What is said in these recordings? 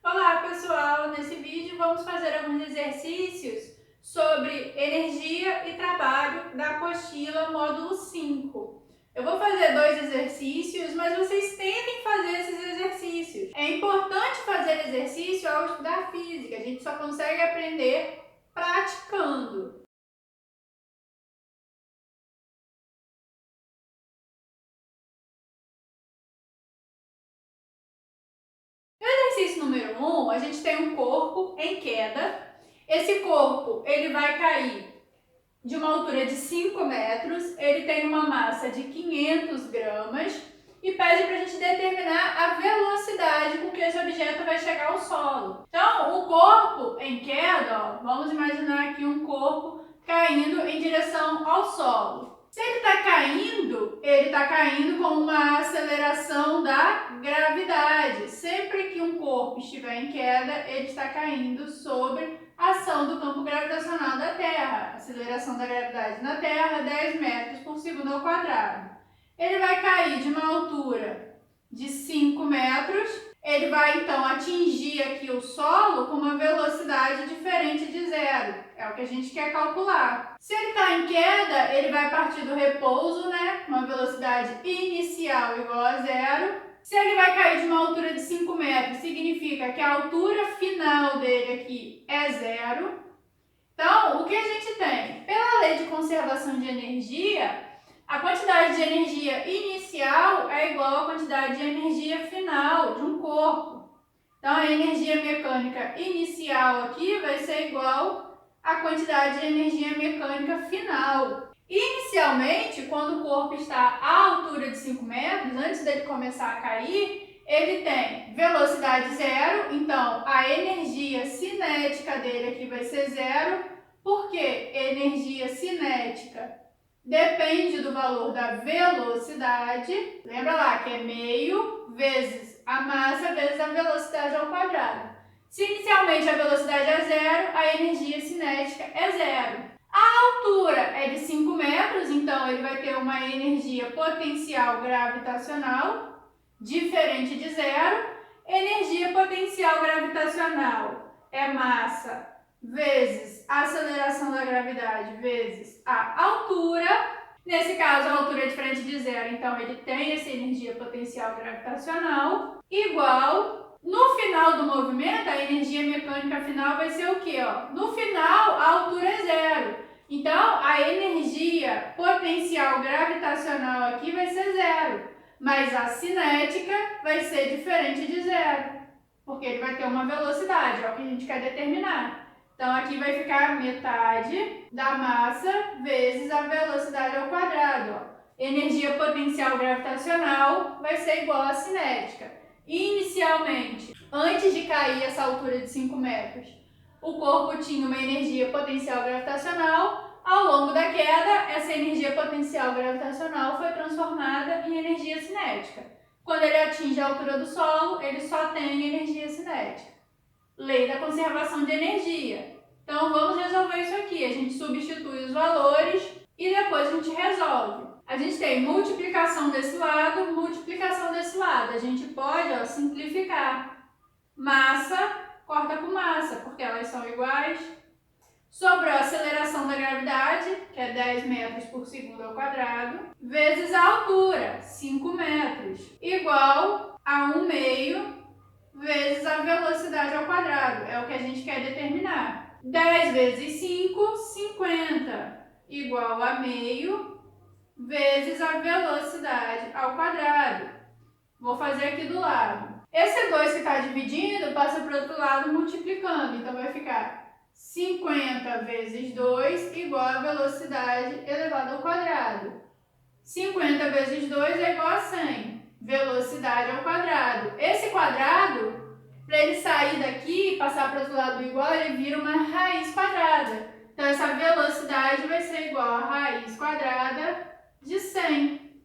Olá pessoal, nesse vídeo vamos fazer alguns exercícios sobre energia e trabalho da apostila módulo 5. Eu vou fazer 2 exercícios, mas vocês tentem fazer esses exercícios. É importante fazer exercício ao estudar física, a gente só consegue aprender praticando. Exercício número 1, a gente tem um corpo em queda. Esse corpo ele vai cair de uma altura de 5 metros, ele tem uma massa de 500 gramas e pede para a gente determinar a velocidade com que esse objeto vai chegar ao solo. Então, o corpo em queda, ó, vamos imaginar aqui um corpo caindo em direção ao solo. Se ele está caindo com uma aceleração da gravidade. Sempre que um corpo estiver em queda, ele está caindo sobre a ação do campo gravitacional da Terra. Aceleração da gravidade na Terra, 10 metros por segundo ao quadrado. Ele vai cair de uma altura de 5 metros. Ele vai, então, atingir aqui o solo com uma velocidade diferente de zero. É o que a gente quer calcular. Se ele está em queda, ele vai partir do repouso, né? Uma velocidade inicial igual a zero. Se ele vai cair de uma altura de 5 metros, significa que a altura final dele aqui é zero. Então, o que a gente tem? Pela lei de conservação de energia, a quantidade de energia inicial é igual à quantidade de energia final de um corpo. Então, a energia mecânica inicial aqui vai ser igual à quantidade de energia mecânica final. Inicialmente, quando o corpo está à altura de 5 metros, antes dele começar a cair, ele tem velocidade zero, então a energia cinética dele aqui vai ser zero, porque energia cinética depende do valor da velocidade. Lembra lá que é meio vezes a massa vezes a velocidade ao quadrado. Se inicialmente a velocidade é zero, a energia cinética é zero. A altura é de 5 metros, então ele vai ter uma energia potencial gravitacional diferente de zero. Energia potencial gravitacional é massa vezes a aceleração da gravidade vezes a altura. Nesse caso, a altura é diferente de zero, então ele tem essa energia potencial gravitacional igual. No final do movimento, a energia mecânica final vai ser o quê? No final, a altura é zero. Então, a energia potencial gravitacional aqui vai ser zero, mas a cinética vai ser diferente de zero, porque ele vai ter uma velocidade, é o que a gente quer determinar. Então, aqui vai ficar metade da massa vezes a velocidade ao quadrado. Energia potencial gravitacional vai ser igual à cinética. Inicialmente, antes de cair essa altura de 5 metros, o corpo tinha uma energia potencial gravitacional. Ao longo da queda, essa energia potencial gravitacional foi transformada em energia cinética. Quando ele atinge a altura do solo, ele só tem energia cinética. Lei da conservação de energia. Então, vamos resolver isso aqui. A gente substitui os valores e depois a gente resolve. A gente tem multiplicação desse lado, multiplicação desse lado. A gente pode simplificar. Massa corta com massa, porque elas são iguais. Sobrou a aceleração da gravidade, que é 10 metros por segundo ao quadrado, vezes a altura, 5 metros, igual a 1 meio vezes a velocidade ao quadrado, é o que a gente quer determinar. 10 vezes 5, 50, igual a meio vezes a velocidade ao quadrado. Vou fazer aqui do lado. Esse 2 que está dividindo passa para o outro lado multiplicando, então vai ficar 50 vezes 2 igual a velocidade elevada ao quadrado. 50 vezes 2 é igual a 100. Velocidade ao quadrado. Esse quadrado, para ele sair daqui e passar para o outro lado do igual, ele vira uma raiz quadrada. Então, essa velocidade vai ser igual a raiz quadrada de 100.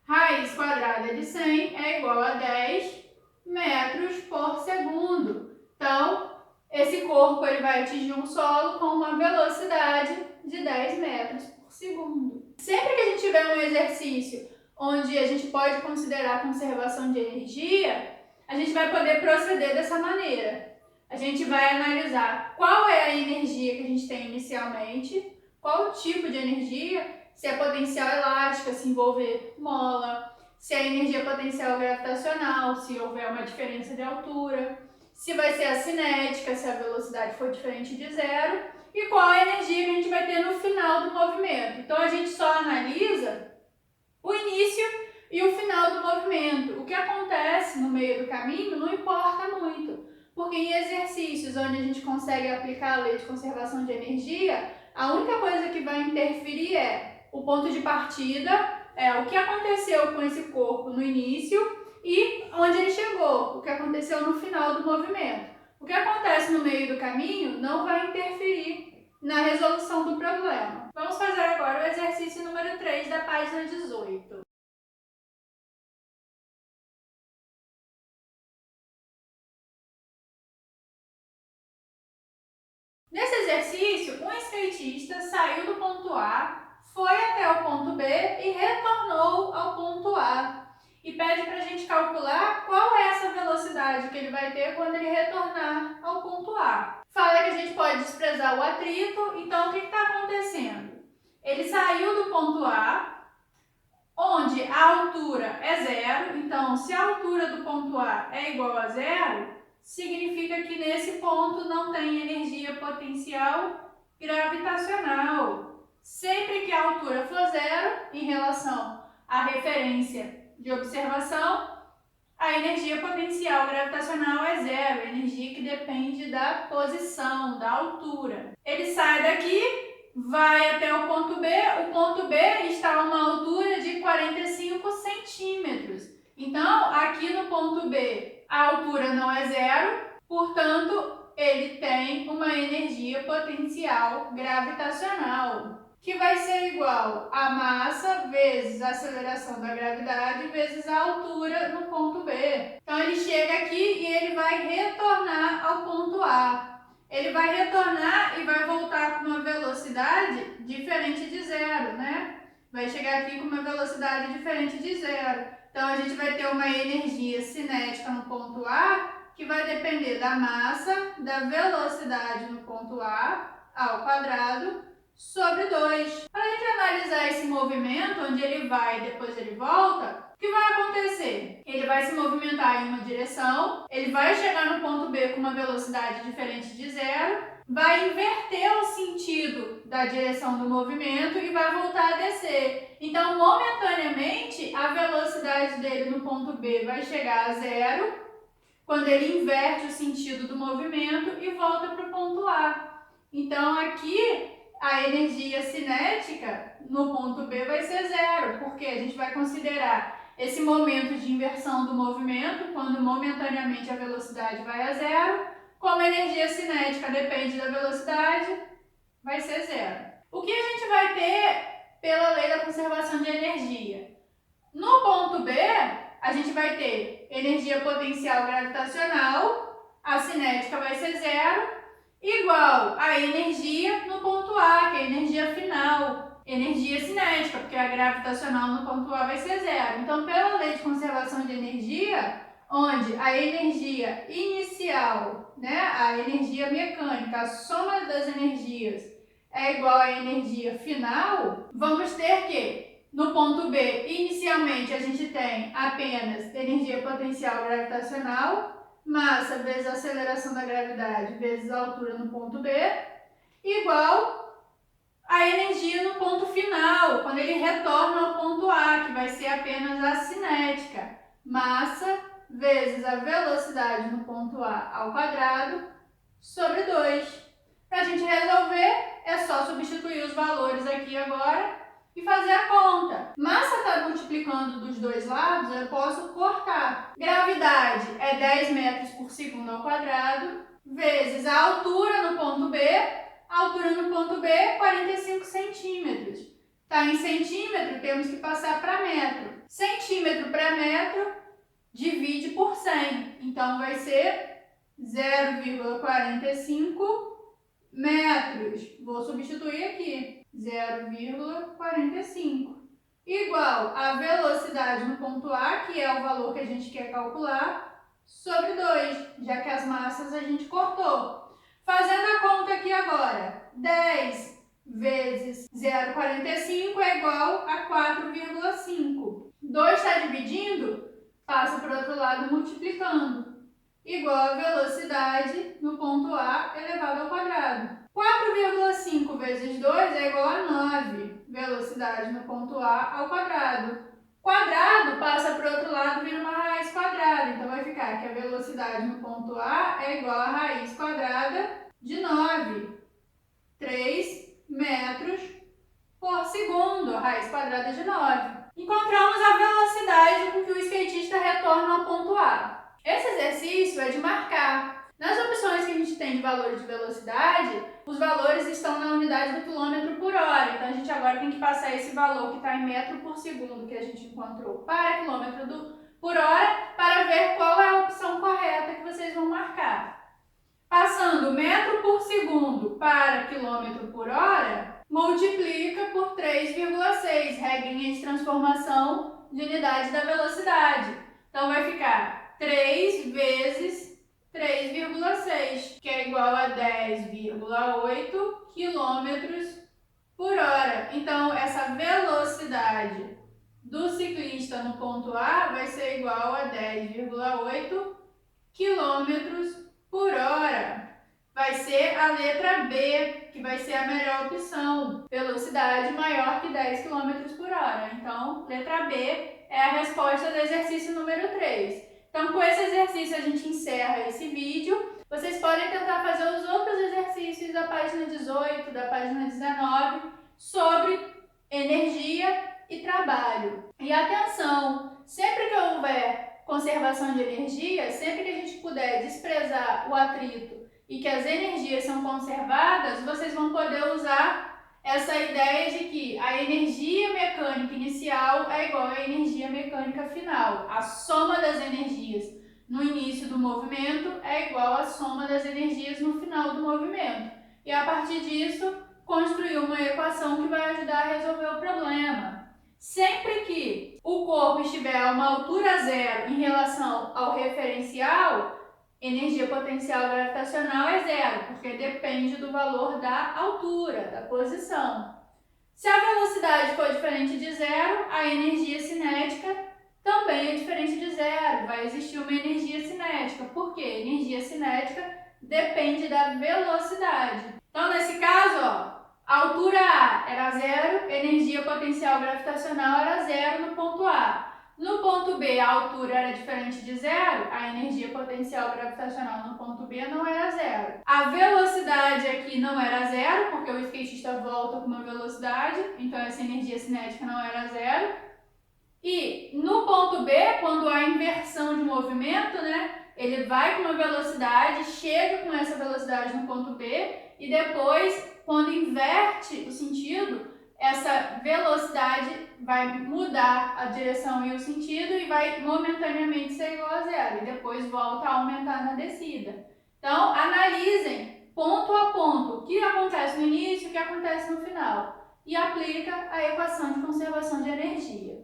Raiz quadrada de 100 é igual a 10 metros por segundo. Então, esse corpo ele vai atingir um solo com uma velocidade de 10 metros por segundo. Sempre que a gente tiver um exercício onde a gente pode considerar conservação de energia, a gente vai poder proceder dessa maneira. A gente vai analisar qual é a energia que a gente tem inicialmente, qual o tipo de energia, se é potencial elástica, se envolver mola, se é energia potencial gravitacional, se houver uma diferença de altura, se vai ser a cinética, se a velocidade for diferente de zero, e qual a energia que a gente vai ter no final do movimento. Então a gente só analisa o início e o final do movimento. O que acontece no meio do caminho não importa muito, porque em exercícios onde a gente consegue aplicar a lei de conservação de energia, a única coisa que vai interferir é o ponto de partida, o que aconteceu com esse corpo no início e onde ele chegou, o que aconteceu no final do movimento. O que acontece no meio do caminho não vai interferir na resolução do problema. Vamos fazer agora o exercício número 3 da página 18. Nesse exercício, um skatista saiu do ponto A, foi até o ponto B e retornou ao ponto A. E pede para a gente calcular qual é essa velocidade que ele vai ter quando ele retornar ao ponto A. Fala que a gente pode desprezar o atrito, então o que está acontecendo? Ele saiu do ponto A, onde a altura é zero, então se a altura do ponto A é igual a zero, significa que nesse ponto não tem energia potencial gravitacional. Sempre que a altura for zero, em relação à referência de observação, a energia potencial gravitacional é zero, energia que depende da posição, da altura. Ele sai daqui, vai até o ponto B está a uma altura de 45 centímetros. Então, aqui no ponto B, a altura não é zero, portanto, ele tem uma energia potencial gravitacional, que vai ser igual a massa vezes a aceleração da gravidade vezes a altura no ponto B. Então, ele chega aqui e ele vai retornar ao ponto A. Ele vai retornar e vai voltar com uma velocidade diferente de zero, né? Vai chegar aqui com uma velocidade diferente de zero. Então, a gente vai ter uma energia cinética no ponto A que vai depender da massa, da velocidade no ponto A ao quadrado, sobre 2. Para a gente analisar esse movimento, onde ele vai e depois ele volta, o que vai acontecer? Ele vai se movimentar em uma direção, ele vai chegar no ponto B com uma velocidade diferente de zero, vai inverter o sentido da direção do movimento e vai voltar a descer. Então, momentaneamente, a velocidade dele no ponto B vai chegar a zero, quando ele inverte o sentido do movimento e volta para o ponto A. Então, aqui, a energia cinética no ponto B vai ser zero, porque a gente vai considerar esse momento de inversão do movimento, quando momentaneamente a velocidade vai a zero, como a energia cinética depende da velocidade, vai ser zero. O que a gente vai ter pela lei da conservação de energia? No ponto B, a gente vai ter energia potencial gravitacional, a cinética vai ser zero, igual a energia no ponto A, que é a energia final, energia cinética, porque a gravitacional no ponto A vai ser zero. Então, pela lei de conservação de energia, onde a energia inicial, né, a energia mecânica, a soma das energias é igual à energia final, vamos ter que no ponto B, inicialmente, a gente tem apenas energia potencial gravitacional, massa vezes a aceleração da gravidade vezes a altura no ponto B, igual a energia no ponto final, quando ele retorna ao ponto A, que vai ser apenas a cinética, massa vezes a velocidade no ponto A ao quadrado, sobre 2. Para a gente resolver, é só substituir os valores aqui agora e fazer a conta. Massa está multiplicando dos dois lados, eu posso cortar. Gravidade é 10 metros por segundo ao quadrado, vezes a altura no ponto B. A altura no ponto B é 45 centímetros. Está em centímetro, temos que passar para metro. Centímetro para metro, divide por 100. Então, vai ser 0,45 metros. Vou substituir aqui. 0,45. Igual a velocidade no ponto A, que é o valor que a gente quer calcular, sobre 2, já que as massas a gente cortou. Fazendo a conta aqui agora, 10 vezes 0,45 é igual a 4,5. 2 está dividindo, passa para o outro lado multiplicando. Igual a velocidade no ponto A elevado ao quadrado. 4,5 vezes 2 é igual a 9. Velocidade no ponto A ao quadrado. Quadrado passa para o outro lado, vira uma raiz quadrada. Então, vai ficar que a velocidade no ponto A é igual a raiz quadrada de 9. 3 metros por segundo, a raiz quadrada de 9. Encontramos a velocidade com que o skatista retorna ao ponto A. Esse exercício é de marcar. Nas opções que a gente tem de valores de velocidade, os valores estão na unidade do quilômetro por hora. Então, a gente agora tem que passar esse valor que está em metro por segundo que a gente encontrou para quilômetro por hora para ver qual é a opção correta que vocês vão marcar. Passando metro por segundo para quilômetro por hora, multiplica por 3,6, regrinha de transformação de unidade da velocidade. Então, vai ficar 3 vezes 3,6, que é igual a 10,8 quilômetros por hora. Então, essa velocidade do ciclista no ponto A vai ser igual a 10,8 quilômetros por hora. Vai ser a letra B, que vai ser a melhor opção. Velocidade maior que 10 km por hora. Então, letra B é a resposta do exercício número 3. Então, com esse exercício, a gente encerra esse vídeo. Vocês podem tentar fazer os outros exercícios da página 18, da página 19, sobre energia e trabalho. E atenção, sempre que houver conservação de energia, sempre que a gente puder desprezar o atrito e que as energias são conservadas, vocês vão poder usar essa ideia de que a energia mecânica inicial é igual à energia mecânica final. A soma das energias no início do movimento é igual à soma das energias no final do movimento. E a partir disso, construir uma equação que vai ajudar a resolver o problema. Sempre que o corpo estiver a uma altura zero em relação ao referencial, energia potencial gravitacional é zero, porque depende do valor da altura, da posição. Se a velocidade for diferente de zero, a energia cinética também é diferente de zero. Vai existir uma energia cinética. Por quê? Energia cinética depende da velocidade. Então, nesse caso, a altura A era zero, energia potencial gravitacional era zero no ponto A. No ponto B, a altura era diferente de zero, a energia potencial gravitacional no ponto B não era zero. A velocidade aqui não era zero, porque o skatista volta com uma velocidade, então essa energia cinética não era zero. E no ponto B, quando há inversão de movimento, ele vai com uma velocidade, chega com essa velocidade no ponto B, e depois, quando inverte o sentido, essa velocidade vai mudar a direção e o sentido e vai momentaneamente ser igual a zero. E depois volta a aumentar na descida. Então, analisem ponto a ponto o que acontece no início e o que acontece no final. E aplica a equação de conservação de energia.